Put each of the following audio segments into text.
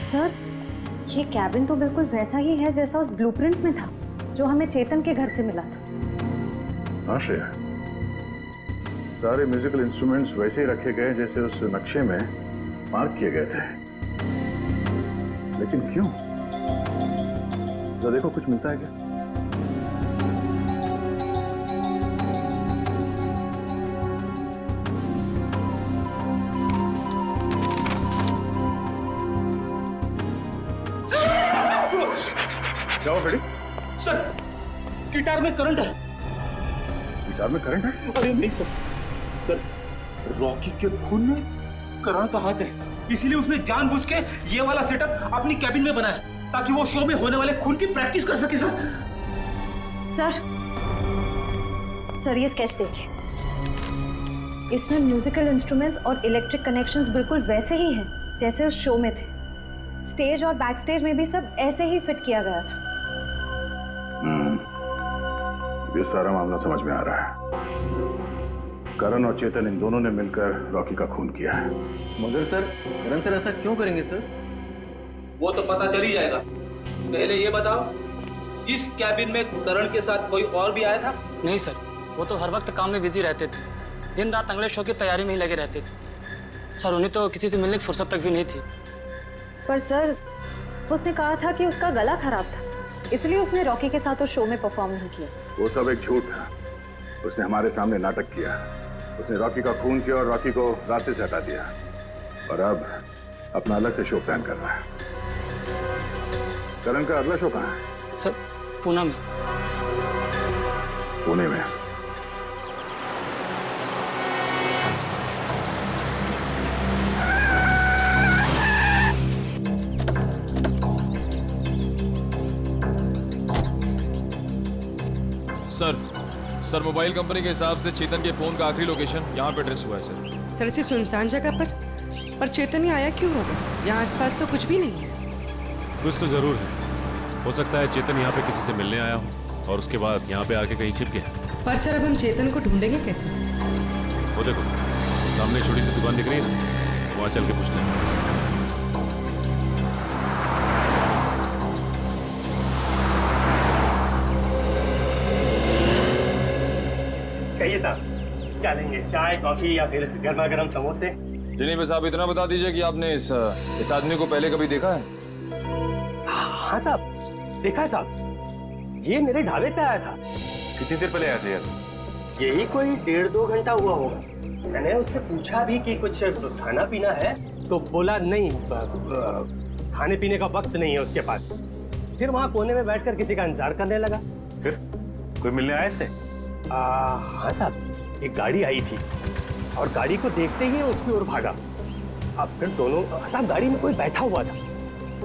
Sir, ये cabin तो बिल्कुल वैसा ही है जैसा उस ब्लूप्रिंट में था जो हमें चेतन के घर से मिला था। हाँ श्रेया, सारे म्यूजिकल इंस्ट्रूमेंट्स वैसे ही रखे गए जैसे उस नक्शे में मार्क किए गए थे। लेकिन क्यों? तो देखो, कुछ मिलता है क्या? क्या हुआ बेटी? सर, गिटार में करंट है। गिटार में करंट है? अरे नहीं सर, सर रॉकी के खून में करण का हाथ है, इसीलिए उसने जानबूझ के ये वाला सेटअप अपनी कैबिन में बनाया ताकि वो शो में होने वाले खून की प्रैक्टिस कर सके। सर ये स्केच देखिए, इसमें म्यूजिकल इंस्ट्रूमेंट्स और इलेक्ट्रिक कनेक्शंस बिल्कुल वैसे ही हैं जैसे उस शो में थे। स्टेज और बैक स्टेज में भी सब ऐसे ही फिट किया गया था। ये सारा मामला समझ में आ रहा है। करण और चेतन इन दोनों ने मिलकर रॉकी का खून किया है। मगर सर, करण सर ऐसा क्यों करेंगे सर? वो तो पता चल ही जाएगा। पहले ये बताओ, इस कैबिन में करण के साथ कोई और भी आया था? नहीं सर, वो तो हर वक्त काम में बिजी रहते थे, दिन रात अगले शो की तैयारी में ही लगे रहते थे। सर उन्हें तो किसी से मिलने की फुर्सत तक भी नहीं थी। पर सर, उसने कहा था कि उसका गला खराब था, इसलिए उसने रॉकी के साथ उस शो में परफॉर्म नहीं किया। वो सब एक झूठ था। उसने हमारे सामने नाटक किया। उसने रॉकी का खून किया और रॉकी को रास्ते से हटा दिया, और अब अपना अलग से शो प्लान कर रहा है। करण का अगला शो कहाँ है? सर पूना में। पुणे में? सर मोबाइल कंपनी के हिसाब से चेतन के फोन का आखिरी लोकेशन यहाँ पे ट्रेस हुआ है सर। सर इसी सुनसान जगह पर चेतन ही आया क्यों होगा? यहाँ आसपास तो कुछ भी नहीं है। कुछ तो जरूर है। हो सकता है चेतन यहाँ पे किसी से मिलने आया हो और उसके बाद यहाँ पे आके कहीं छिप गया। पर सर अब हम चेतन को ढूंढेंगे कैसे? वो देखो, सामने छोटी सी दुकान दिख रही है ना, वहाँ चल के पूछते हैं। कहिए साहब, क्या लेंगे? चाय, कॉफी या फिर गर्मा गर्म समोसे? जिन्हें बस आप इतना बता दीजिए कि आपने इस आदमी को पहले कभी देखा है? हाँ साहब, देखा है साहब। ये मेरे ढाबे पे आया था। कितनी देर पहले आए थे यार? यही कोई 1.5-2 घंटा हुआ होगा। मैंने उससे पूछा भी कि कुछ खाना पीना है, तो बोला नहीं, खाने पीने का वक्त नहीं है उसके पास। फिर वहाँ कोने में बैठकर किसी का इंतजार करने लगा। फिर कोई मिलने आया इससे? हाँ साहब, एक गाड़ी आई थी और गाड़ी को देखते ही उसकी ओर भागा। अब फिर दोनों, साहब गाड़ी में कोई बैठा हुआ था,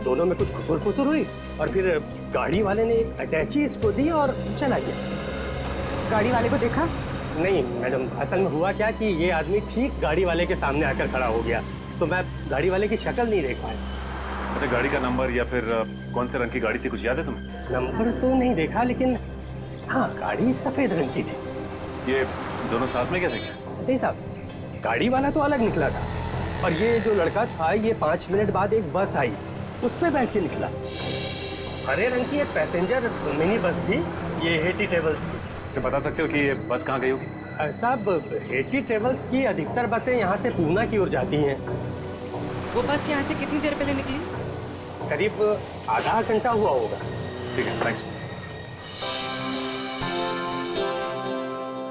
दोनों में कुछ खुसुर फुसुर हुई और फिर गाड़ी वाले ने एक अटैची इसको दी और चला गया। गाड़ी वाले को देखा? नहीं मैडम, असल में हुआ क्या कि ये आदमी ठीक गाड़ी वाले के सामने आकर खड़ा हो गया, तो मैं गाड़ी वाले की शक्ल नहीं देख पाया। अच्छा, गाड़ी का नंबर या फिर कौन से रंग की गाड़ी थी, कुछ याद है तुम्हें? नंबर तो नहीं देखा, लेकिन हाँ गाड़ी सफेद रंग की थी। ये दोनों साथ में क्या थे? नहीं साहब, गाड़ी वाला तो अलग निकला था और ये जो लड़का था, ये 5 मिनट बाद एक बस आई, उस पर बैठ के निकला। हरे रंग की एक पैसेंजर मिनी बस थी, ये हेटी ट्रेवल्स की। अच्छा, बता सकते हो कि ये बस कहाँ गई होगी? साहब, हेटी ट्रेवल्स की अधिकतर बसें यहाँ से पूना की ओर जाती हैं। वो बस यहाँ से कितनी देर पहले निकली? करीब आधा घंटा हुआ होगा। ठीक है, थैंक्स।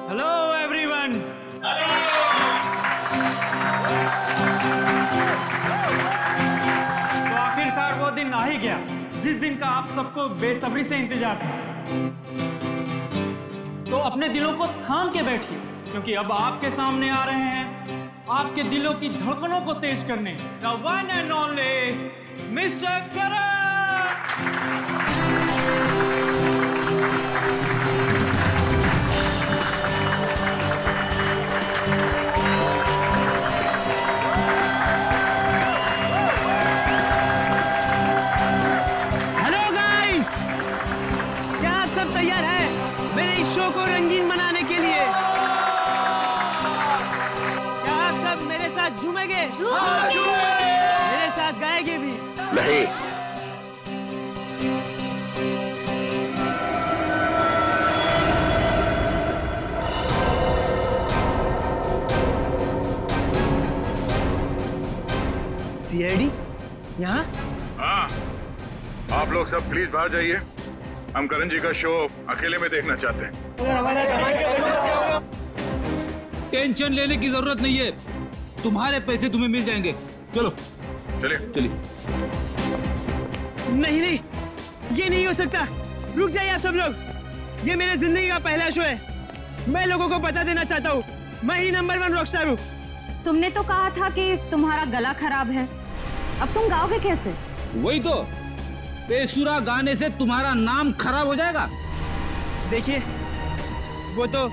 Hello everyone. तो आखिरकार वो दिन आ ही गया जिस दिन का आप सबको बेसब्री से इंतजार था। तो अपने दिलों को थाम के बैठिए, क्योंकि अब आपके सामने आ रहे हैं आपके दिलों की धड़कनों को तेज करने the one and only mister Karan. Show को रंगीन बनाने के लिए क्या आप सब मेरे साथ झूमेंगे? मेरे साथ गाएंगे भी? नहीं। सीआईडी यहाँ? हाँ, आप लोग सब प्लीज बाहर जाइए। हम करण जी का शो अकेले में देखना चाहते हैं। टेंशन लेने की जरूरत नहीं है, तुम्हारे पैसे तुम्हें मिल जाएंगे। चलो चलिए। चलिए। नहीं नहीं, ये नहीं हो सकता। रुक जाइए आप सब लोग, ये मेरे जिंदगी का पहला शो है। मैं लोगों को बता देना चाहता हूँ, मैं ही नंबर 1 रॉकस्टार हूँ। तुमने तो कहा था कि तुम्हारा गला खराब है, अब तुम गाओगे कैसे? वही तो, बेसुरा गाने से तुम्हारा नाम खराब हो जाएगा। देखिए, वो तो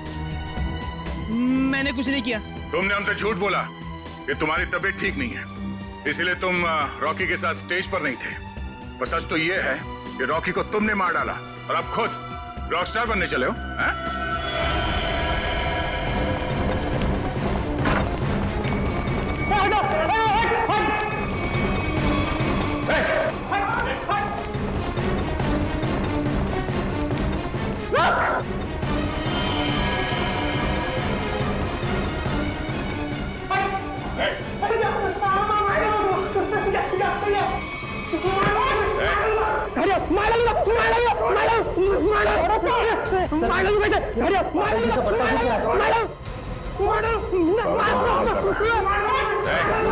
मैंने कुछ नहीं किया। तुमने हमसे झूठ बोला कि तुम्हारी तबीयत ठीक नहीं है, इसलिए तुम रॉकी के साथ स्टेज पर नहीं थे। पर सच तो ये है कि रॉकी को तुमने मार डाला और अब खुद रॉकस्टार बनने चले हो, हैं?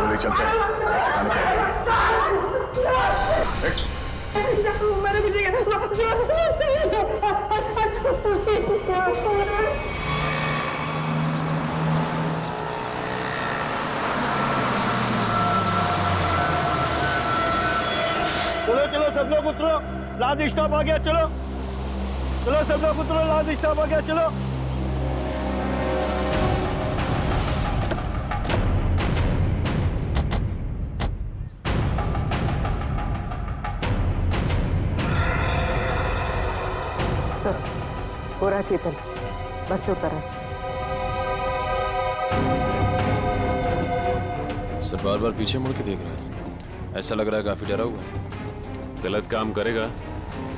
ले चलते हैं। चलो चलो सब लोग उतरो, लास्ट स्टॉप आ गया। चलो चलो सब लोग उतरो, लास्ट स्टॉप आ गया। चलो हो रहा चेतन, बस से उतर। सर बार बार पीछे मुड़ के देख रहा है, ऐसा लग रहा है काफी डरा हुआ है। गलत काम करेगा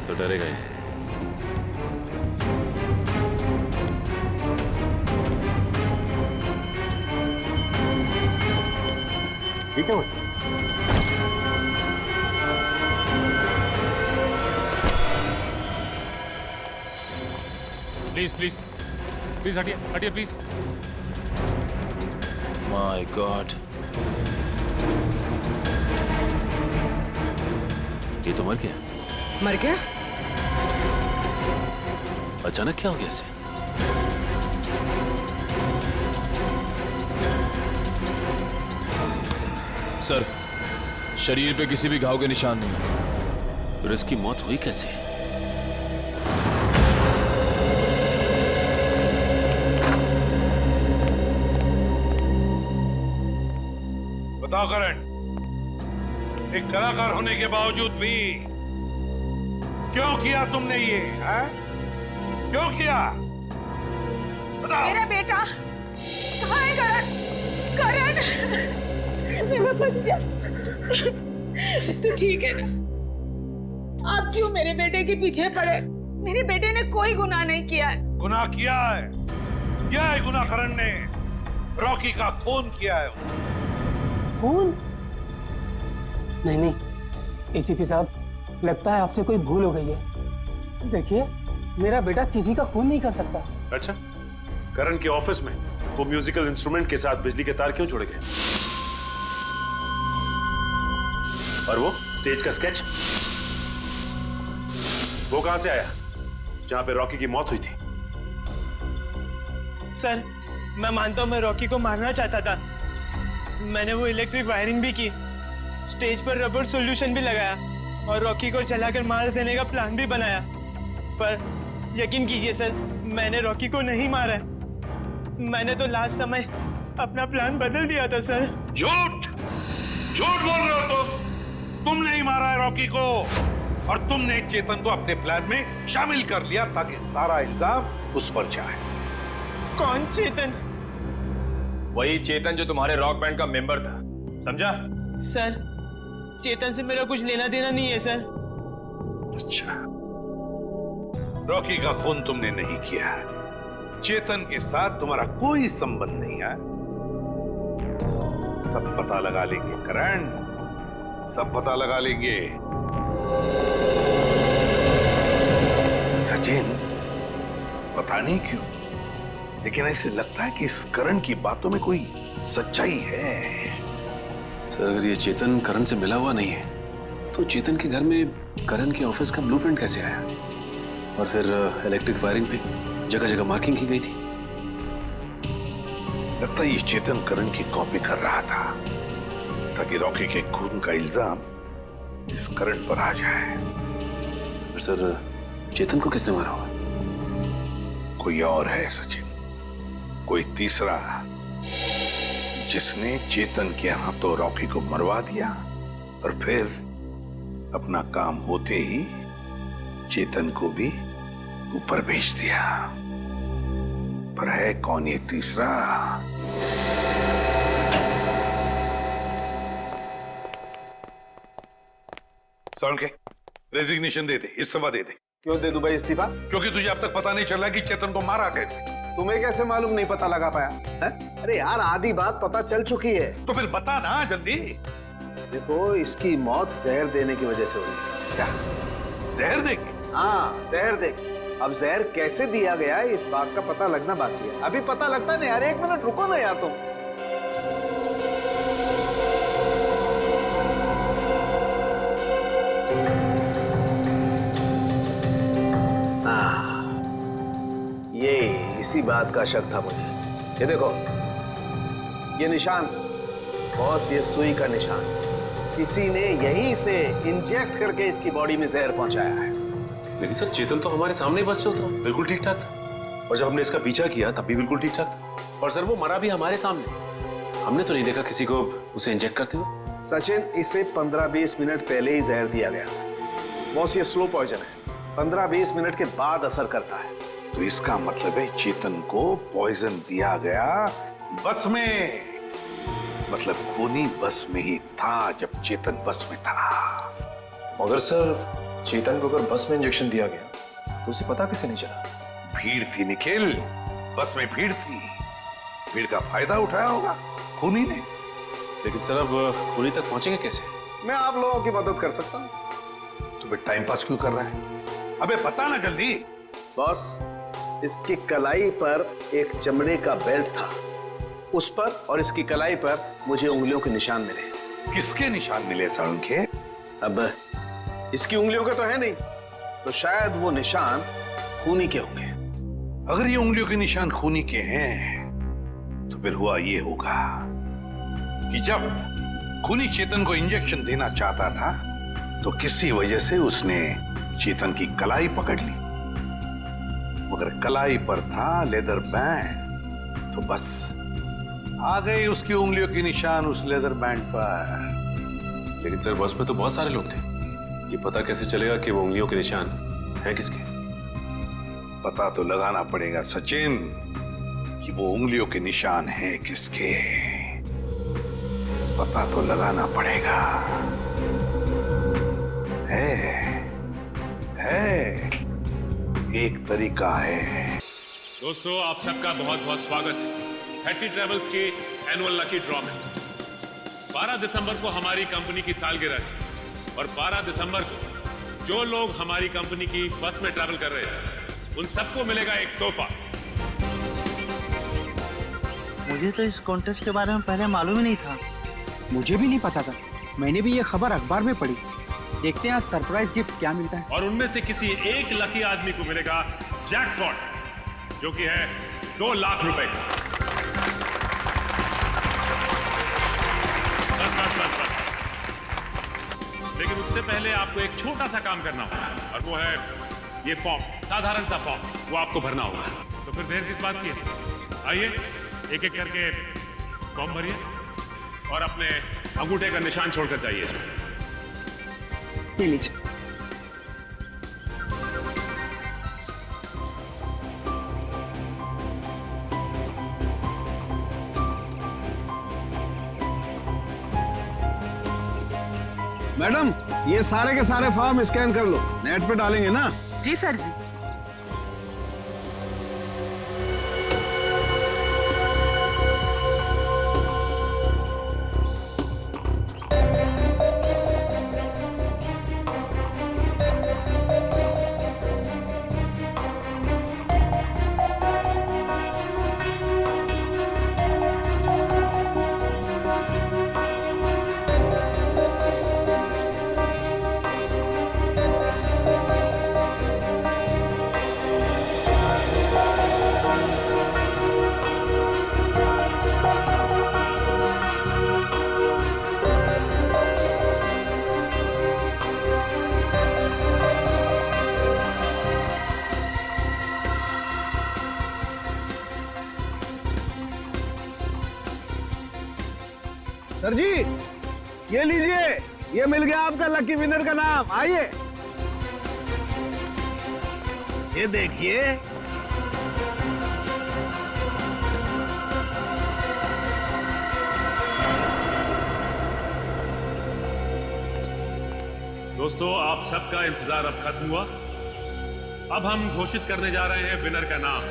तो डरेगा ही। ठीक है। प्लीज प्लीज प्लीज हटिए हटिए प्लीज। माय गॉड, ये तो मर गया। मर गया? अचानक क्या हो गया इसे? सर शरीर पे किसी भी घाव के निशान नहीं। फिर इसकी मौत हुई कैसे? बताओ करण, एक कलाकार होने के बावजूद भी क्यों किया तुमने ये? है? क्यों किया? बताओ। मेरा बेटा कहाँ है? करण, मेरा बच्चा, तू ठीक है ना? आप क्यों मेरे बेटे के पीछे पड़े? मेरे बेटे ने कोई गुनाह नहीं किया है। गुनाह किया है गुनाह करण ने। रॉकी का खून किया है। खून? नहीं नहीं एसीपी साहब, लगता है आपसे कोई भूल हो गई है। देखिए, मेरा बेटा किसी का खून नहीं कर सकता। अच्छा, करण के ऑफिस में वो म्यूजिकल इंस्ट्रूमेंट के साथ बिजली के तार क्यों जोड़े गए? और वो स्टेज का स्केच वो कहां से आया जहां पे रॉकी की मौत हुई थी? सर, मैं मानता हूं मैं रॉकी को मारना चाहता था। मैंने वो इलेक्ट्रिक वायरिंग भी की, स्टेज पर रबर सॉल्यूशन भी लगाया और रॉकी को जलाकर मार देने का प्लान भी बनाया। पर यकीन कीजिए सर, मैंने रॉकी को नहीं मारा है। मैंने तो लास्ट समय अपना प्लान बदल दिया था सर। झूठ बोल रहे हो तुम नहीं मारा है रॉकी को, और तुमने चेतन को अपने प्लान में शामिल कर लिया ताकि सारा इल्जाम उस पर जाए। कौन चेतन? वही चेतन जो तुम्हारे रॉक बैंड का मेंबर था, समझा? सर, चेतन से मेरा कुछ लेना देना नहीं है सर। अच्छा, रॉकी का खून तुमने नहीं किया, चेतन के साथ तुम्हारा कोई संबंध नहीं है। सब पता लगा लेंगे करण, सब पता लगा लेंगे। सचिन, पता नहीं क्यों लेकिन ऐसे लगता है कि इस करण की बातों में कोई सच्चाई है। सर अगर ये चेतन करण से मिला हुआ नहीं है तो चेतन के घर में करण के ऑफिस का ब्लूप्रिंट कैसे आया? और फिर इलेक्ट्रिक वायरिंग पे जगह जगह मार्किंग की गई थी। लगता है ये चेतन करण की कॉपी कर रहा था ताकि रॉकी के खून का इल्जाम इस करण पर आ जाए। सर चेतन को किसने मारा होगा? कोई और है सचिन, कोई तीसरा, जिसने चेतन के हाथों रॉकी को मरवा दिया और फिर अपना काम होते ही चेतन को भी ऊपर भेज दिया। पर है कौन ये तीसरा? सौन के रेजिग्नेशन दे दे, इस्तीफा दे दे। क्यों दे दूं भाई इस्तीफा? क्योंकि तुझे अब तक पता नहीं चला कि चेतन को मारा कैसे। तुम्हें कैसे मालूम नहीं पता लगा पाया है? अरे यार आधी बात पता चल चुकी है। तो फिर बता ना जल्दी। देखो इसकी मौत जहर देने की वजह से हुई है। क्या जहर देके? हाँ जहर देके। अब जहर कैसे दिया गया है इस बात का पता लगना बाकी है। अभी पता लगता नहीं यार, 1 मिनट रुको ना यार तुम। ये इसी बात का शक था मुझे। ये देखो ये निशान, बॉस ये सुई का निशान, किसी ने यहीं से इंजेक्ट करके इसकी बॉडी में जहर पहुंचाया है। लेकिन सर चेतन तो हमारे सामने बस से उतरा, बिल्कुल ठीक ठाक था। और जब हमने इसका पीछा किया तब भी बिल्कुल ठीक ठाक था। और सर वो मरा भी हमारे सामने, हमने तो नहीं देखा किसी को उसे इंजेक्ट करते हुए। सचिन इसे 15-20 मिनट पहले ही जहर दिया गया। बॉस ये स्लो पॉइजन है, 15-20 मिनट के बाद असर करता है। तो इसका मतलब है चेतन को पॉइजन दिया गया बस में। मतलब खूनी बस में ही था जब चेतन बस में था। मगर सर चेतन को अगर बस में इंजेक्शन दिया गया तो उसे पता कैसे नहीं चला? भीड़ थी निखिल, बस में भीड़ थी, भीड़ का फायदा उठाया होगा खूनी ने। लेकिन सर अब खूनी तक पहुंचेंगे कैसे? मैं आप लोगों की मदद कर सकता हूँ। तो फिर टाइम पास क्यों कर रहा है? अबे बता ना जल्दी। बॉस इसकी कलाई पर एक चमड़े का बेल्ट था, उस पर और इसकी कलाई पर मुझे उंगलियों के निशान मिले। किसके निशान मिले सारुण के? अब इसकी उंगलियों के तो है नहीं, तो शायद वो निशान खूनी के होंगे। अगर ये उंगलियों के निशान खूनी के हैं तो फिर हुआ ये होगा कि जब खूनी चेतन को इंजेक्शन देना चाहता था तो किसी वजह से उसने चेतन की कलाई पकड़ ली, मगर कलाई पर था लेदर बैंड, तो बस आ गए उसकी उंगलियों के निशान उस लेदर बैंड पर। लेकिन सर बस में तो बहुत सारे लोग थे, ये पता कैसे चलेगा कि वो उंगलियों के निशान हैं किसके? पता तो लगाना पड़ेगा सचिन कि वो उंगलियों के निशान हैं किसके। पता तो लगाना पड़ेगा। है एक तरीका है। दोस्तों आप सबका बहुत बहुत स्वागत है हैट्टी ट्रेवल्स के एनुअल लकी ड्रॉ में। 12 दिसंबर को हमारी कंपनी की सालगिरह थी और 12 दिसंबर को जो लोग हमारी कंपनी की बस में ट्रैवल कर रहे हैं उन सबको मिलेगा एक तोहफा। मुझे तो इस कॉन्टेस्ट के बारे में पहले मालूम ही नहीं था। मुझे भी नहीं पता था, मैंने भी ये खबर अखबार में पढ़ी। देखते हैं आज सरप्राइज गिफ्ट क्या मिलता है। और उनमें से किसी एक लकी आदमी को मिलेगा जैकपॉट, जो कि है 2 लाख रुपए का। बस। लेकिन उससे पहले आपको एक छोटा सा काम करना होगा और वो है ये फॉर्म, साधारण सा फॉर्म, वो आपको भरना होगा। तो फिर देर किस बात की है, आइए एक एक करके फॉर्म भरिए और अपने अंगूठे का निशान छोड़कर जाइए इसमें। ये लीजिए। मैडम, ये सारे के सारे फॉर्म स्कैन कर लो, नेट पे डालेंगे ना। जी सर जी। सर जी, ये लीजिए, ये मिल गया आपका लकी विनर का नाम। आइए, ये देखिए। दोस्तों, आप सबका इंतजार अब खत्म हुआ। अब हम घोषित करने जा रहे हैं विनर का नाम,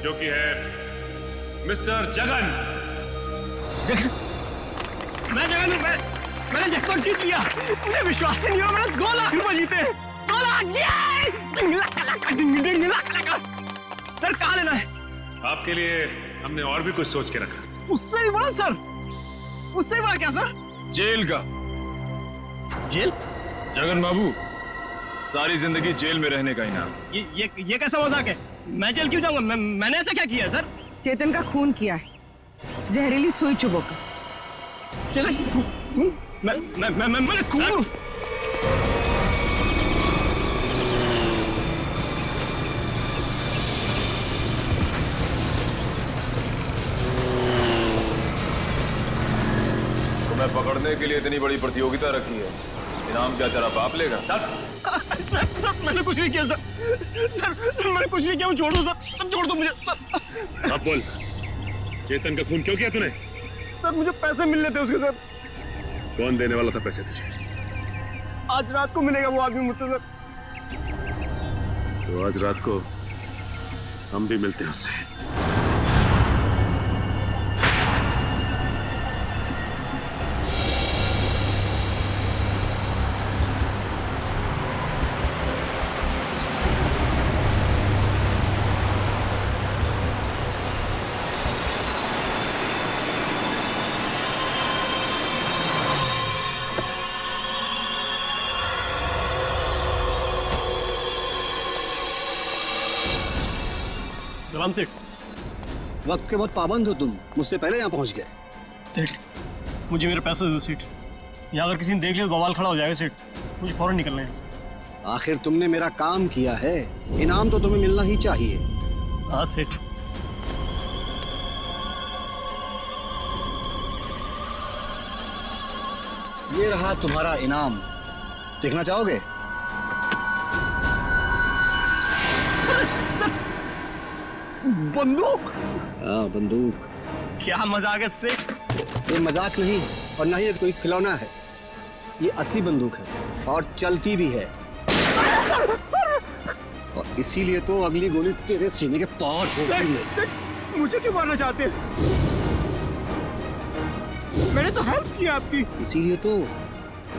जो कि है मिस्टर जगन। मैं जगन हूं, मैंने जैकपॉट जीत लिया। मुझे विश्वास ही नहीं हो, मैंने 2 लाख रुपए जीते। 2 लाख! सर, कहाँ लेना है? आपके लिए हमने और भी कुछ सोच के रखा। उससे भी बड़ा सर? उससे भी बड़ा क्या सर? जेल का। जेल? जगन बाबू, सारी जिंदगी जेल में रहने का इनाम। ये कैसा मजाक है? मैं जेल क्यों जाऊंगा? मैंने ऐसा क्या किया है सर? चेतन का खून किया है, जहरीली सुई चुभोकर। मैंने खून? तुम्हें पकड़ने के लिए इतनी बड़ी प्रतियोगिता रखी है, इनाम क्या तेरा बाप लेगा? सर, मैंने कुछ नहीं किया सर, मैंने कुछ नहीं किया। छोड़ दो सर, छोड़ दो मुझे। अब बोल, चेतन का खून क्यों किया तूने? सर, मुझे पैसे मिलने थे उसके सर। कौन देने वाला था पैसे तुझे? आज रात को मिलेगा वो आदमी मुझसे सर। तो आज रात को हम भी मिलते हैं उससे। सलाम सेठ। वक्त के बहुत पाबंद हो तुम, मुझसे पहले यहाँ पहुँच गए। सेठ, मुझे मेरे पैसे दो सेठ। यहाँ अगर किसी ने देख लिया तो बवाल खड़ा हो जाएगा सेठ। मुझे फौरन निकलना है यहाँ। आखिर तुमने मेरा काम किया है, इनाम तो तुम्हें मिलना ही चाहिए। हाँ सेठ। ये रहा तुम्हारा इनाम, देखना चाहोगे? बंदूक? हाँ, बंदूक। क्या मजाक है सेठ? ये मजाक नहीं और ना ही ये कोई खिलौना है, ये असली बंदूक है और चलती भी है। और इसीलिए तो अगली गोली तेरे सीने के पार होगी। सेठ, मुझे क्यों मारना चाहते हैं? मैंने तो हेल्प की आपकी। इसीलिए तो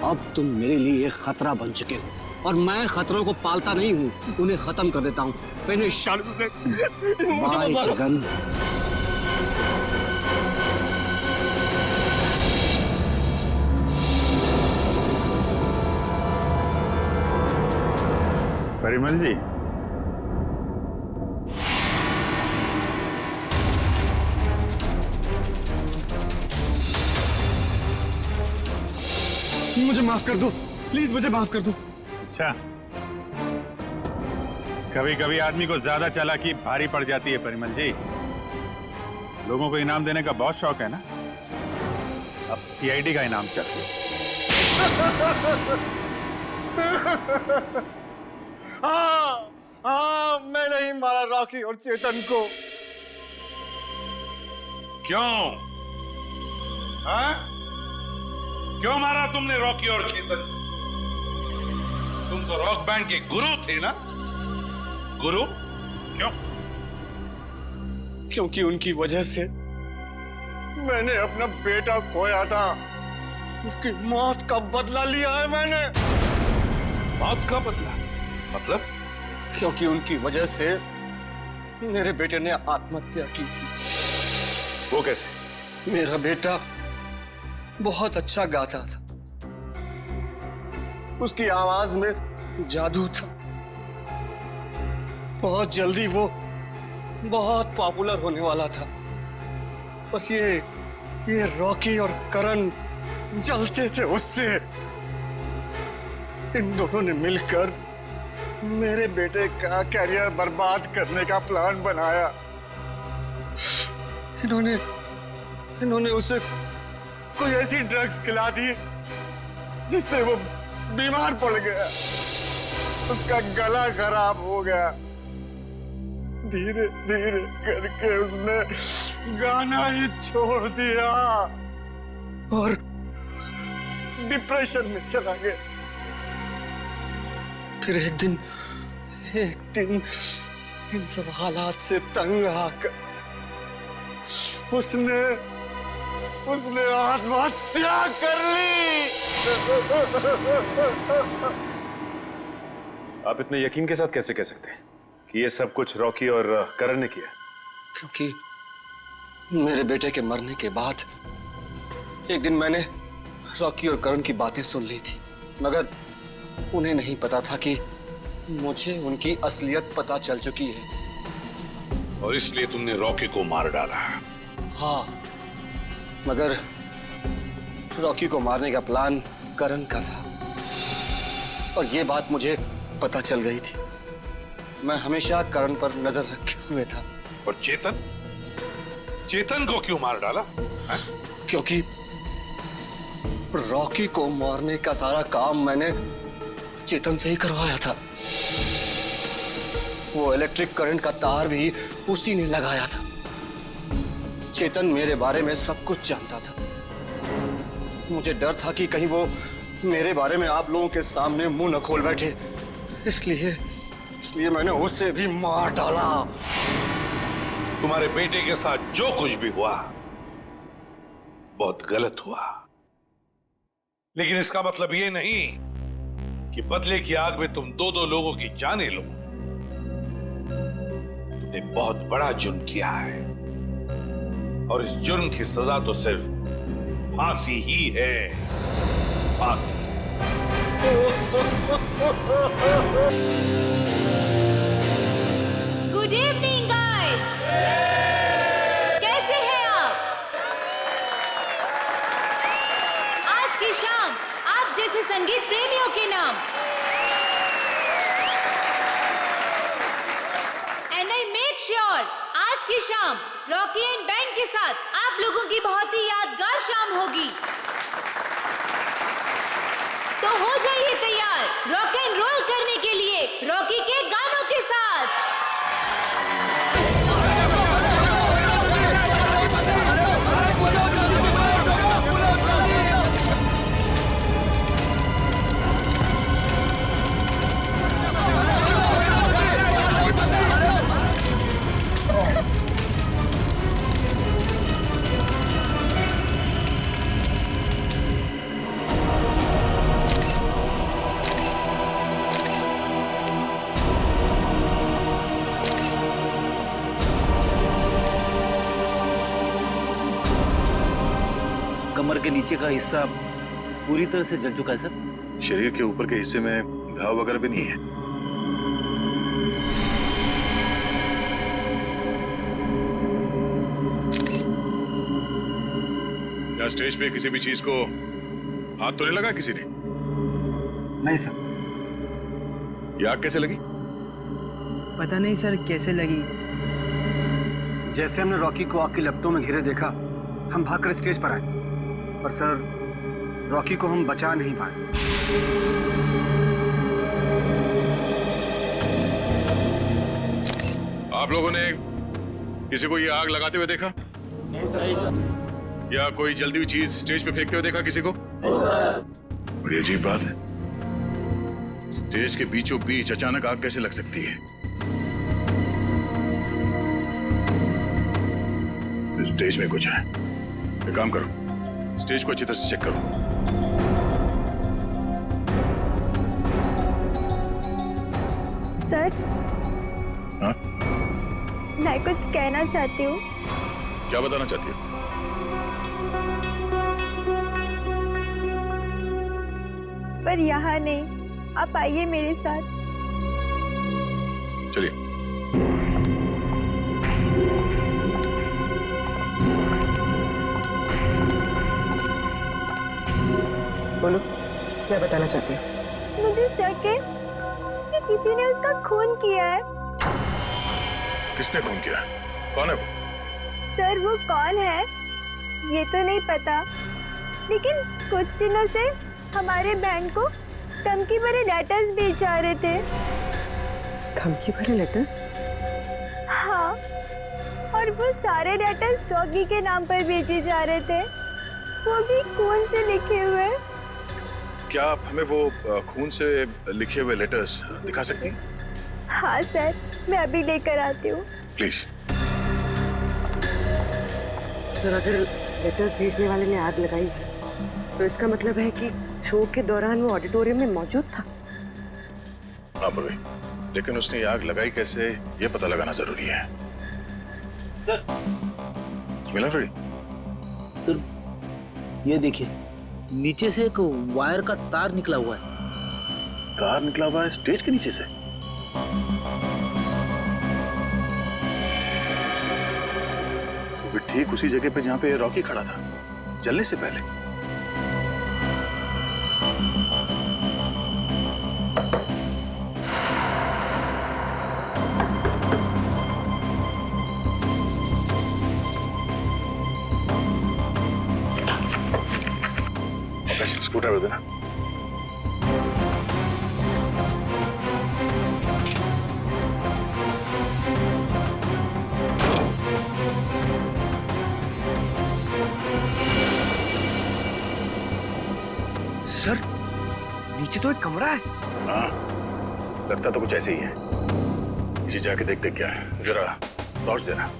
अब तुम मेरे लिए एक खतरा बन चुके हो और मैं खतरों को पालता नहीं हूँ, उन्हें खत्म कर देता हूँ। फिनिश। बाय जगन। परिमल जी, मुझे माफ कर दो प्लीज, मुझे माफ कर दो। अच्छा, कभी कभी आदमी को ज्यादा चालाकी भारी पड़ जाती है परिमल जी। लोगों को इनाम देने का बहुत शौक है ना, अब सीआईडी का इनाम चाहिए। हाँ, मैंने ही मारा रॉकी और चेतन को। क्यों? हाँ? क्यों मारा तुमने रॉकी और चेतन? तुम तो रॉक बैंड के गुरु थे ना? गुरु क्यों? क्योंकि उनकी वजह से मैंने अपना बेटा खोया था। उसकी मौत का बदला लिया है मैंने। मौत का बदला? मतलब? क्योंकि उनकी वजह से मेरे बेटे ने आत्महत्या की थी। वो कैसे? मेरा बेटा बहुत अच्छा गाता था। उसकी आवाज में जादू था। बहुत जल्दी वो बहुत पॉपुलर होने वाला था। बस ये रॉकी और करण जलते थे उससे। इन दोनों ने मिलकर मेरे बेटे का कैरियर बर्बाद करने का प्लान बनाया। इन्होंने उसे कोई ऐसी ड्रग्स खिला दी जिससे वो बीमार पड़ गया। उसका गला खराब हो गया। धीरे धीरे करके उसने गाना ही छोड़ दिया और डिप्रेशन में चला गया। फिर एक दिन इन सब हालात से तंग आकर उसने आत्महत्या कर ली। आप इतने यकीन के साथ कैसे कह सकते हैं कि ये सब कुछ रॉकी और करण ने किया? क्योंकि मेरे बेटे के मरने के बाद एक दिन मैंने रॉकी और करण की बातें सुन ली थी, मगर उन्हें नहीं पता था कि मुझे उनकी असलियत पता चल चुकी है। और इसलिए तुमने रॉकी को मार डाला? हाँ, मगर रॉकी को मारने का प्लान करण का था और ये बात मुझे पता चल गई थी। मैं हमेशा करण पर नजर रखे हुए था। और चेतन को क्यों मार डाला? क्योंकि रॉकी को मारने का सारा काम मैंने चेतन से ही करवाया था। वो इलेक्ट्रिक करंट का तार भी उसी ने लगाया था। चेतन मेरे बारे में सब कुछ जानता था। मुझे डर था कि कहीं वो मेरे बारे में आप लोगों के सामने मुंह न खोल बैठे, इसलिए मैंने उसे भी मार डाला। तुम्हारे बेटे के साथ जो कुछ भी हुआ बहुत गलत हुआ, लेकिन इसका मतलब ये नहीं कि बदले की आग में तुम दो लोगों की जानें लो। तुमने बहुत बड़ा जुर्म किया है और इस जुर्म की सजा तो सिर्फ फांसी ही है। फांसी। गुड इवनिंग गाइस, कैसे हैं आप? आज की शाम आप जैसे संगीत प्रेमियों के नाम एंड आई मेक श्योर आज की शाम रॉकी एंड बैंड के साथ आप लोगों की बहुत ही यादगार शाम होगी। तो हो जाइए तैयार रॉक एंड रोल करने के लिए रॉकी के गानों के साथ। कमर के नीचे का हिस्सा पूरी तरह से जल चुका है सर। शरीर के ऊपर के हिस्से में घाव वगैरह भी नहीं है। क्या स्टेज पे किसी भी चीज को हाथ तो नहीं लगा किसी ने? नहीं सर। ये आग कैसे लगी? पता नहीं सर कैसे लगी। जैसे हमने रॉकी को आग की लपटों में घिरे देखा, हम भागकर स्टेज पर आए, पर सर रॉकी को हम बचा नहीं पाए। आप लोगों ने किसी को ये आग लगाते हुए देखा? नहीं सर। या कोई जलती हुई चीज स्टेज पे फेंकते हुए देखा किसी को? बड़ी अजीब बात है, स्टेज के बीचों बीच अचानक आग कैसे लग सकती है? इस स्टेज में कुछ है। एक काम करो, स्टेज को अच्छी तरह से चेक करो। सर, हाँ? मैं कुछ कहना चाहती हूँ। क्या बताना चाहती हो? पर यहाँ नहीं, आप आइए मेरे साथ। चलिए। बोलो, क्या बताना चाहते हो? मुझे शक है कि किसी ने उसका खून किया है। किसने खून किया? कौन है वो? सर, वो कौन है ये तो नहीं पता, लेकिन कुछ दिनों से हमारे बैंड को धमकी भरे लेटर्स भेज जा रहे थे। धमकी भरे लेटर्स? हाँ, और वो सारे लेटर्स रॉकी के नाम पर भेजे जा रहे थे, वो भी खून से लिखे हुए। क्या आप हमें वो खून से लिखे हुए लेटर्स दिखा सकती हैं? हाँ सर, मैं अभी लेकर आती हूँ। प्लीज। सर, अगर लेटर्स भेजने वाले ने आग लगाई है तो इसका मतलब है कि शो के दौरान वो ऑडिटोरियम में मौजूद था। हाँ पूर्वी, लेकिन उसने आग लगाई कैसे ये पता लगाना जरूरी है। सर, मिला रेडी? सर, ये देखिए, नीचे से एक वायर का तार निकला हुआ है। तार निकला हुआ है स्टेज के नीचे से? वो भी ठीक उसी जगह पे जहां पे रॉकी खड़ा था, जलने से पहले। स्क्रूड्राइवर देना। सर, नीचे तो एक कमरा है। हाँ, लगता तो कुछ ऐसे ही है। नीचे जाके देखते क्या है, जरा टॉर्च देना।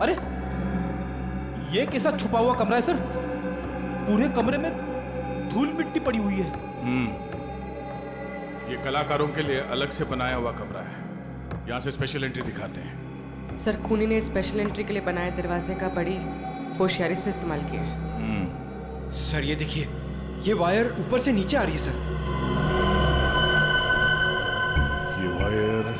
अरे, ये कैसा छुपा हुआ कमरा है सर? पूरे कमरे में धूल मिट्टी पड़ी हुई है। ये कलाकारों के लिए अलग से बनाया हुआ कमरा है। यहाँ से स्पेशल एंट्री दिखाते हैं। सर, खूनी ने स्पेशल एंट्री के लिए बनाए दरवाजे का बड़ी होशियारी से इस्तेमाल किया है। सर, ये देखिए, ये वायर ऊपर से नीचे आ रही है सर। ये वायर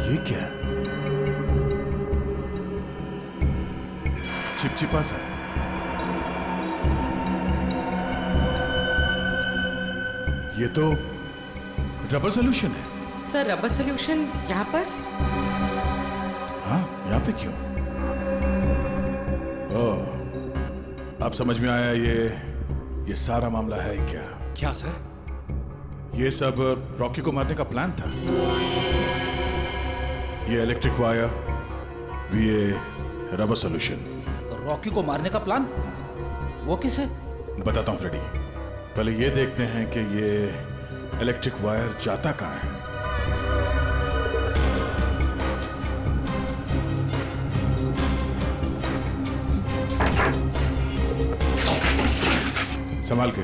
ये क्या? चिपचिपा सा। ये तो रबर सोल्यूशन है। सर, रबर सोल्यूशन यहाँ पर? हाँ, यहाँ पे क्यों? ओह, अब समझ में आया ये सारा मामला है क्या? क्या सर? ये सब रॉकी को मारने का प्लान था। ये इलेक्ट्रिक वायर, ये रबर सोल्यूशन। रॉकी को मारने का प्लान? वो किसे? बताता हूँ फ्रेडी। पहले ये देखते हैं कि ये इलेक्ट्रिक वायर जाता कहाँ है। संभाल के।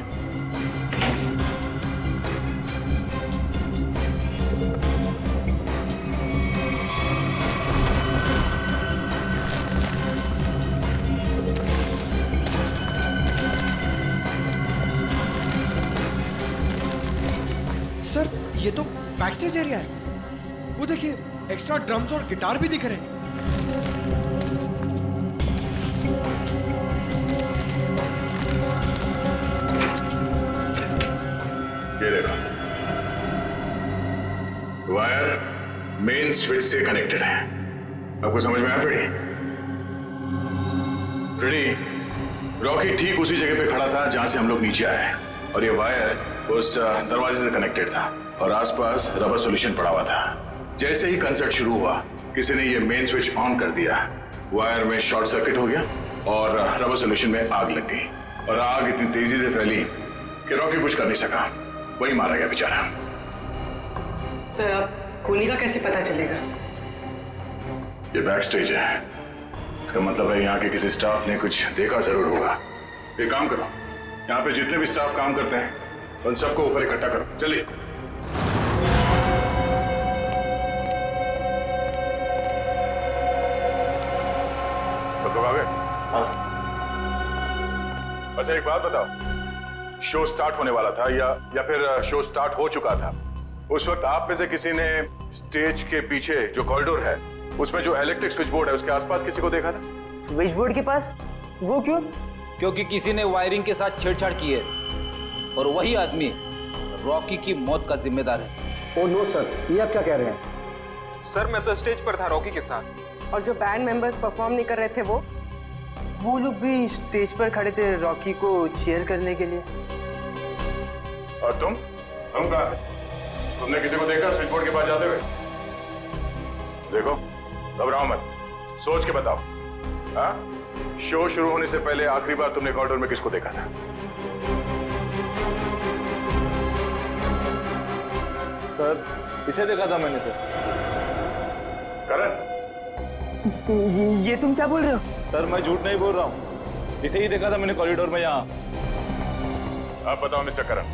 सर, ये तो बैक स्टेज एरिया है। वो देखिए, एक्स्ट्रा ड्रम्स और गिटार भी दिख रहे हैं। ये देखो, वायर मेन स्विच से कनेक्टेड है। आपको समझ में आया फ्रेडी? फ्रेडी, रॉकी ठीक उसी जगह पे खड़ा था जहां से हम लोग नीचे आए और ये वायर उस दरवाजे से कनेक्टेड था और आसपास रबर सॉल्यूशन पड़ा हुआ था। जैसे ही कंसर्ट शुरू हुआ किसी ने ये मेन स्विच ऑन कर दिया, वायर में शॉर्ट सर्किट हो गया और रबर सॉल्यूशन में आग लग गई और आग इतनी तेजी से फैली कि रॉकी कुछ कर नहीं सका, वही मारा गया बेचारा। सर अब खूनी का कैसे पता चलेगा? ये बैक स्टेज है, इसका मतलब है यहाँ के किसी स्टाफ ने कुछ देखा जरूर होगा। एक काम करो, यहाँ पे जितने भी स्टाफ काम करते हैं उन सबको ऊपर इकट्ठा करो। चलिए। सब लोग आ गए? अच्छा एक बात बताओ, शो स्टार्ट होने वाला था या फिर शो स्टार्ट हो चुका था? उस वक्त आप में से किसी ने स्टेज के पीछे जो कॉरिडोर है उसमें जो इलेक्ट्रिक स्विच बोर्ड है उसके आसपास किसी को देखा था? स्विच बोर्ड के पास? वो क्यों? क्योंकि किसी ने वायरिंग के साथ छेड़छाड़ की है और वही आदमी रॉकी की मौत का जिम्मेदार है। ओ नो सर, ये आप क्या कह रहे हैं? सर मैं तो स्टेज पर था रॉकी के साथ। और जो बैंड मेंबर्स परफॉर्म नहीं कर रहे थे वो लोग भी स्टेज पर खड़े थे रॉकी को चीयर करने के लिए। और तुम कहाँ? तुमने किसी को देखा स्विच बोर्ड के पास जाते हुए? देखो, घबराओ मत, सोच के बताओ। हाँ? शो शुरू होने से पहले आखिरी बार तुमने कॉरिडोर में किसको देखा था? सर इसे देखा था मैंने सर। करण, ये तुम क्या बोल रहे हो? सर मैं झूठ नहीं बोल रहा हूँ, इसे ही देखा था मैंने कॉरिडोर में यहाँ। आप बताओ मिस्टर करण,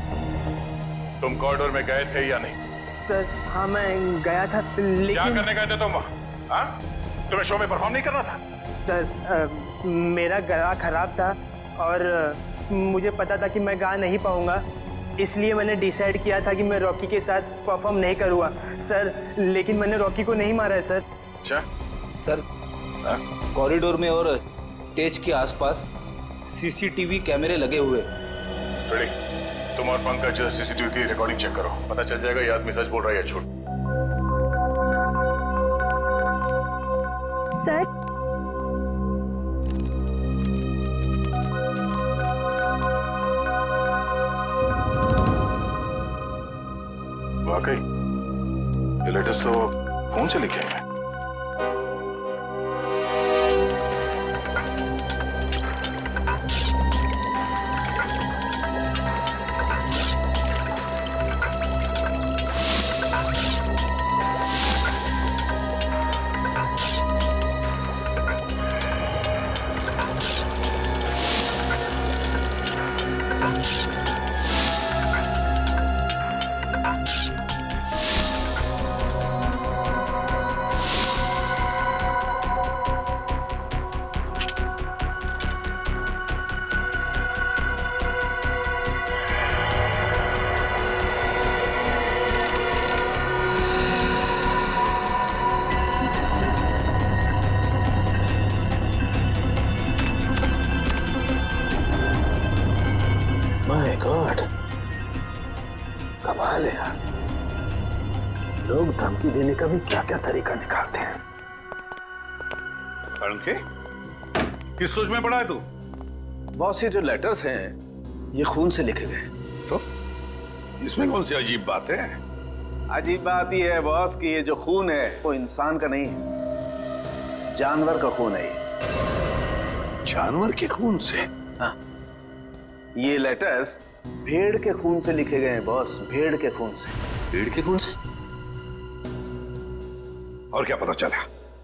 तुम कॉरिडोर में गए थे या नहीं? सर हाँ मैं गया था लेकिन... क्या करने गए थे तुम? हाँ? तुम्हें शो में परफॉर्म नहीं करना था? सर मेरा गला खराब था और मुझे पता था कि मैं गा नहीं पाऊंगा, इसलिए मैंने डिसाइड किया था कि मैं रॉकी के साथ परफॉर्म नहीं करूँगा सर। लेकिन मैंने रॉकी को नहीं मारा है सर। अच्छा सर, कॉरिडोर में और स्टेज के आसपास सीसीटीवी कैमरे लगे हुए। तुम और पंकज सीसीटीवी की रिकॉर्डिंग चेक करो, पता चल जाएगा ये आदमी सच बोल रहा है या झूठ। सर वाकई ये लेटर्स तो फोन से लिखे हैं। माय गॉड, कमाल है यार, लोग धमकी देने का भी क्या क्या तरीका निकालते हैं। के किस सोच में पड़ा है तू? बॉस ये जो लेटर्स हैं ये खून से लिखे गए। तो इसमें कौन सी अजीब बात है? अजीब बात यह है बॉस कि ये जो खून है वो इंसान का नहीं है, जानवर का खून है। जानवर के खून से? हाँ, ये लेटर्स भेड़ के खून से लिखे गए हैं बॉस, भेड़ के खून से। भेड़ के खून से? और क्या पता चला?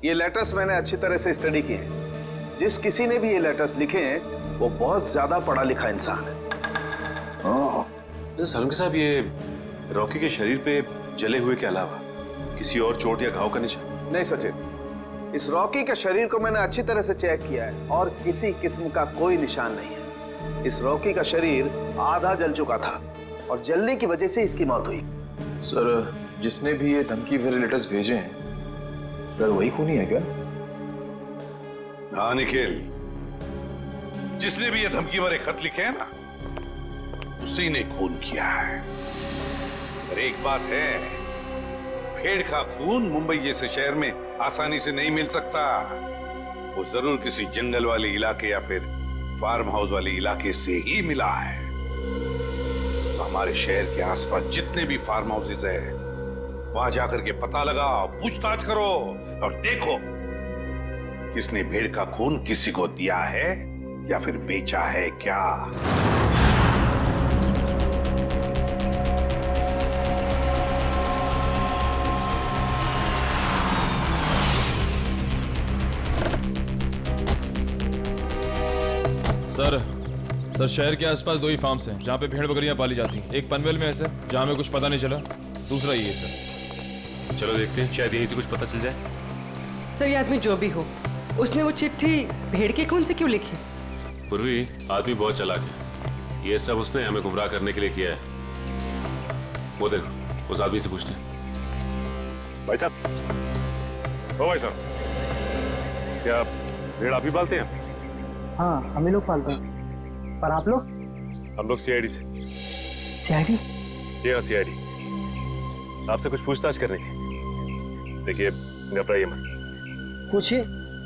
ये लेटर्स मैंने अच्छी तरह से स्टडी किए हैं। जिस किसी ने भी ये लेटर्स लिखे हैं वो बहुत ज्यादा पढ़ा लिखा इंसान है। सलून साहब, ये रॉकी के शरीर पे जले हुए के अलावा किसी और चोट या घाव का निशान? नहीं सचिन, इस रॉकी के शरीर को मैंने अच्छी तरह से चेक किया है और किसी किस्म का कोई निशान नहीं है। इस रॉकी का शरीर आधा जल चुका था और जलने की वजह से इसकी मौत हुई। सर, जिसने भी ये धमकी भरे लेटर्स भेजे हैं सर, वही खूनी है क्या? हाँ निखिल, जिसने भी ये धमकी भरे खत लिखे हैं ना, उसी ने खून किया है। पर एक बात है, भेड़ का खून मुंबई जैसे शहर में आसानी से नहीं मिल सकता। वो जरूर किसी जंगल वाले इलाके या फिर फार्म हाउस वाले इलाके से ही मिला है। तो हमारे शहर के आसपास जितने भी फार्म हाउसेज है, वहां जाकर के पता लगाओ, पूछताछ करो और देखो किसने भेड़ का खून किसी को दिया है या फिर बेचा है क्या। सर शहर के आसपास 2 ही फार्म्स हैं जहाँ पे भेड़ बकरियां पाली जाती हैं। एक पनवेल में है सर, जहाँ में कुछ पता नहीं चला, दूसरा ये है सर। चलो देखते हैं, शायद यहीं से कुछ पता चल जाए। सर ये आदमी जो भी हो, उसने वो चिट्ठी भेड़ के खून से क्यों लिखी? पूर्वी आदमी बहुत चालाक है, ये सब उसने हमें गुमराह करने के लिए किया है। वो देखो, उस आदमी से पूछते हैं। भाई साहब, ओ भाई साहब, क्या भेड़ आप ही पालते हैं? हाँ, हम ही लोग पालते हैं। पर आप लोग? हम लोग सीआईडी से। सीआईडी? जी हाँ, सीआईडी। आपसे कुछ पूछताछ करनी थी। देखिए, घबराइए मत। पूछिए,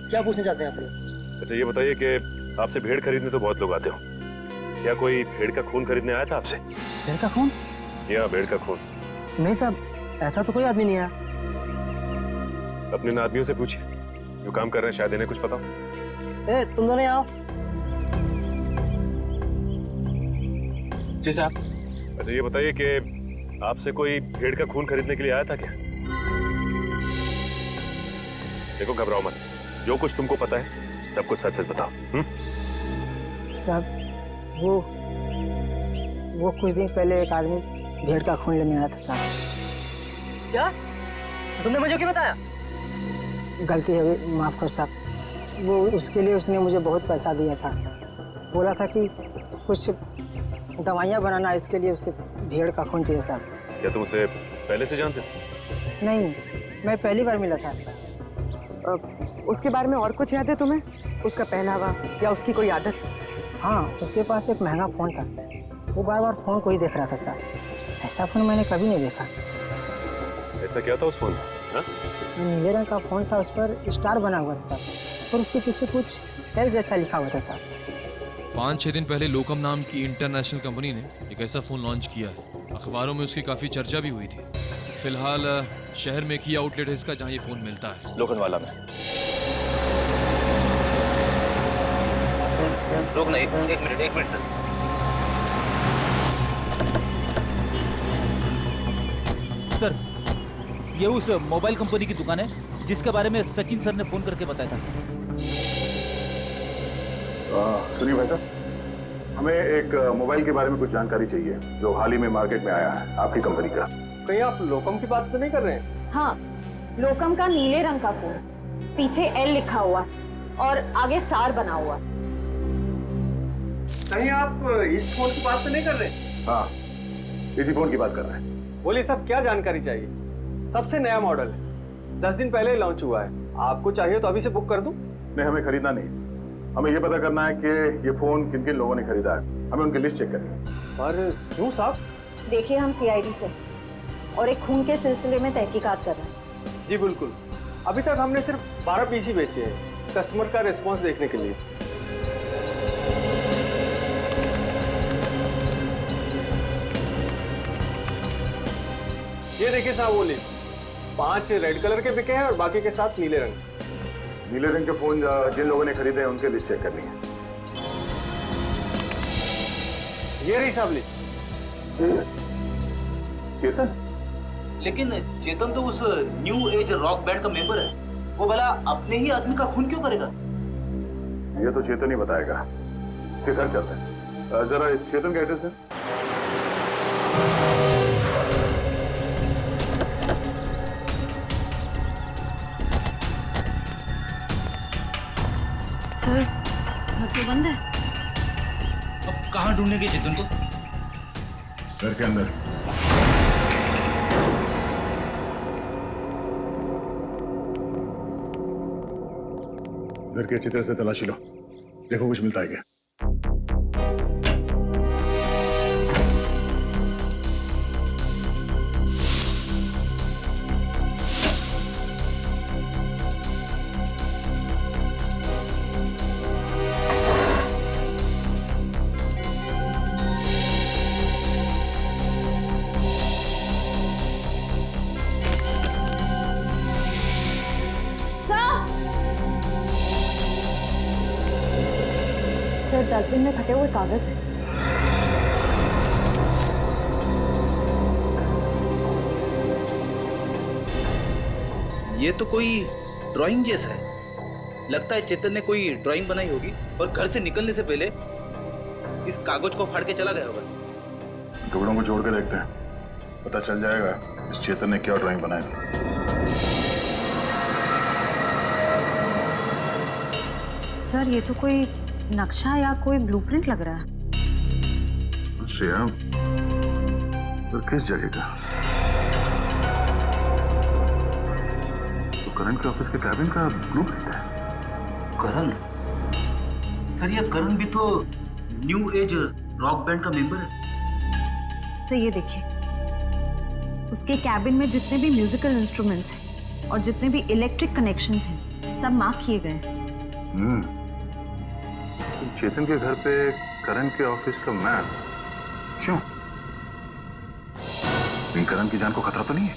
क्या पूछना चाहते हैं आप लोग? अच्छा ये बताइए कि आपसे भेड़ खरीदने तो बहुत लोग आते हो, क्या कोई भेड़ का खून खरीदने आया था आपसे? भेड़ का खून? जी हाँ, भेड़ का खून। नहीं साहब, ऐसा तो कोई आदमी नहीं आया। अपने इन आदमियों से पूछिए जो काम कर रहे हैं, शायद इन्हें कुछ पता हो। तुम दोनों आओ। जी साहब। अच्छा ये बताइए कि आपसे कोई भेड़ का खून खरीदने के लिए आया था क्या? देखो घबराओ मत, जो कुछ तुमको पता है सब कुछ सच सच बताओ। साहब, वो कुछ दिन पहले एक आदमी भेड़ का खून लेने आया था साहब। क्या? तुमने मुझे क्यों बताया? गलती है, माफ कर साहब। वो उसके लिए उसने मुझे बहुत पैसा दिया था, बोला था कि कुछ दवाइयाँ बनाना, इसके लिए उसे भेड़ का खून चाहिए साहब। क्या तुम उसे पहले से जानते थे? नहीं, मैं पहली बार मिला था। उसके बारे में और कुछ याद है तुम्हें? उसका पहनावा या उसकी कोई आदत? हाँ, उसके पास एक महंगा फ़ोन था, वो बार बार फ़ोन को ही देख रहा था साहब। ऐसा फ़ोन मैंने कभी नहीं देखा। ऐसा क्या था उस फोन में? नीले रंग का फ़ोन था, उस पर स्टार बना हुआ था साहब, और उसके पीछे कुछ एल जैसा लिखा हुआ था साहब। 5-6 दिन पहले लोकम नाम की इंटरनेशनल कंपनी ने एक ऐसा फ़ोन लॉन्च किया है। अखबारों में उसकी काफ़ी चर्चा भी हुई थी। फिलहाल शहर में एक ही आउटलेट है इसका जहाँ ये फ़ोन मिलता है, लोखंडवाला में। रुकना एक मिनट सर। सर, ये उस मोबाइल कंपनी की दुकान है जिसके बारे में सचिन सर ने फोन करके बताया था। सुनिए भाई साहब, हमें एक मोबाइल के बारे में कुछ जानकारी चाहिए जो हाल ही में मार्केट में आया है आपकी कंपनी का। कहीं आप लोकम की बात तो नहीं कर रहे हैं? हाँ, लोकम का नीले रंग का फोन, पीछे एल लिखा हुआ और आगे स्टार बना हुआ। कहीं आप इस फोन की बात तो नहीं कर रहे? हाँ, इसी फोन की बात कर रहे हैं। बोलिए साहब, क्या जानकारी चाहिए? सबसे नया मॉडल है, 10 दिन पहले ही लॉन्च हुआ है। आपको चाहिए तो अभी से बुक कर दूं? नहीं, हमें खरीदना नहीं, हमें ये पता करना है कि ये फोन किन किन लोगों ने खरीदा है। हमें उनकी लिस्ट चेक करनी है। पर क्यों साहब? देखिए, हम सीआईडी से और एक खून के सिलसिले में तहकीकात कर रहे हैं। जी बिल्कुल, अभी तक हमने सिर्फ 12 पीसी बेचे हैं, कस्टमर का रिस्पॉन्स देखने के लिए। ये देखिए साहब, वो लिस्ट 5 रेड कलर के बिके हैं और बाकी के 7 नीले रंग। नीले रंग के फोन जिन लोगों ने खरीदे हैं उनके लिस्ट चेक करनी है। ये रही साहब लिस्ट। चेतन? लेकिन चेतन तो उस न्यू एज रॉक बैंड का मेंबर है, वो भला अपने ही आदमी का खून क्यों करेगा? ये तो चेतन ही बताएगा। फिर घर चलते हैं, जरा चेतन का एड्रेस है। सर, घर तो बंद है। अब कहाँ ढूंढेंगे चेतन को? घर के अंदर। घर के अच्छी तरह से तलाशी लो, देखो कुछ मिलता है क्या। डस्टबिन में फटे हुए कागज हैं। ये तो कोई ड्राइंग जैसा है। लगता है चेतन ने कोई ड्राइंग बनाई होगी और घर से निकलने से पहले इस कागज को फाड़ के चला गया होगा। टुकड़ों को जोड़ के देखते हैं, पता चल जाएगा इस चेतन ने क्या ड्राइंग बनाई थी। सर ये तो कोई नक्शा या कोई ब्लूप्रिंट लग रहा है। श्रेया, तो किस जगह का? तो करण के ऑफिस के कैबिन का ब्लूप्रिंट है। करण? सर ये करण भी तो न्यू एज रॉक बैंड का मेंबर है। सर ये देखिए, उसके कैबिन में जितने भी म्यूजिकल इंस्ट्रूमेंट्स हैं और जितने भी इलेक्ट्रिक कनेक्शंस हैं सब मार्क किए गए हैं। चेतन के घर पे करण के ऑफिस का मैप क्यों? करण की जान को खतरा तो नहीं है?